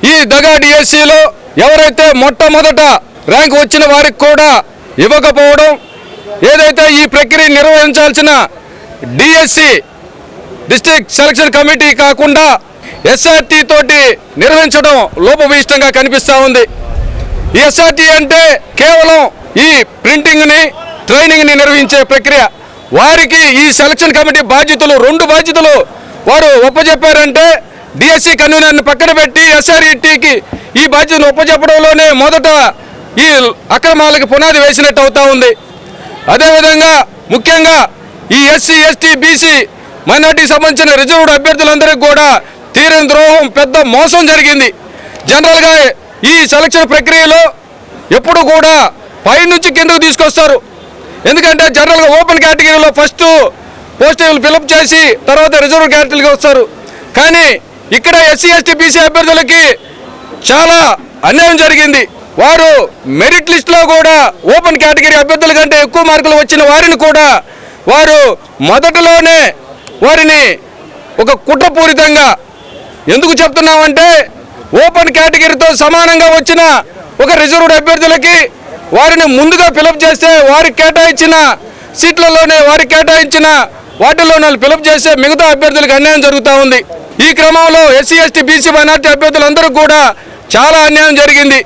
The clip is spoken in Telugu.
ఈ దగా డిఎస్సిలో ఎవరైతే మొట్టమొదట ర్యాంక్ వచ్చిన వారికి కూడా ఇవ్వకపోవడం, ఏదైతే ఈ ప్రక్రియ నిర్వహించాల్సిన డిఎస్సి డిస్ట్రిక్ట్ సెలక్షన్ కమిటీ కాకుండా ఎస్ఆర్టీ తోటి నిర్వహించడం లోపభూయిష్టంగా కనిపిస్తూ ఉంది. ఈ ఎస్ఆర్టీ అంటే కేవలం ఈ ప్రింటింగ్ని ట్రైనింగ్ని నిర్వహించే ప్రక్రియ. వారికి ఈ సెలక్షన్ కమిటీ బాధ్యతలు 2 బాధ్యతలు వారు ఒప్పజెప్పారంటే డిఎస్సి కన్వీనర్ని పక్కన పెట్టి ఎస్ఆర్ఈటీకి ఈ బాధ్యతను ఒప్పజెప్పడంలోనే మొదట ఈ అక్రమాలకు పునాది వేసినట్టు అవుతా ఉంది. అదేవిధంగా ముఖ్యంగా ఈ ఎస్సీ ఎస్టీ బీసీ మైనార్టీకి సంబంధించిన రిజర్వ్డ్ అభ్యర్థులందరికీ కూడా తీరని ద్రోహం, పెద్ద మోసం జరిగింది. జనరల్గా ఈ సెలక్షన్ ప్రక్రియలో ఎప్పుడు కూడా పైనుంచి కిందకు తీసుకొస్తారు. ఎందుకంటే జనరల్గా ఓపెన్ కేటగిరీలో ఫస్ట్ పోస్టులు ఫిలప్ చేసి తర్వాత రిజర్వ్ కేటగిరీకి వస్తారు. కానీ ఇక్కడ ఎస్సీ ఎస్టీ బీసీ అభ్యర్థులకి చాలా అన్యాయం జరిగింది. వారు మెరిట్ లిస్టులో కూడా ఓపెన్ కేటగిరీ అభ్యర్థుల కంటే ఎక్కువ మార్కులు వచ్చిన వారిని కూడా వారు మొదటలోనే వారిని ఒక కుట్రపూరితంగా, ఎందుకు చెప్తున్నామంటే ఓపెన్ కేటగిరీతో సమానంగా వచ్చిన ఒక రిజర్వ్డ్ అభ్యర్థులకి వారిని ముందుగా ఫిలప్ చేస్తే వారికి కేటాయించిన సీట్లలోనే వారికి కేటాయించిన వాటిల్లోనే ఫిలప్ చేస్తే మిగతా అభ్యర్థులకు అన్యాయం జరుగుతూ ఉంది. ఈ క్రమంలో ఎస్సీ ఎస్టీ బీసీ మైనార్టీ అభ్యర్థులందరూ కూడా చాలా అన్యాయం జరిగింది.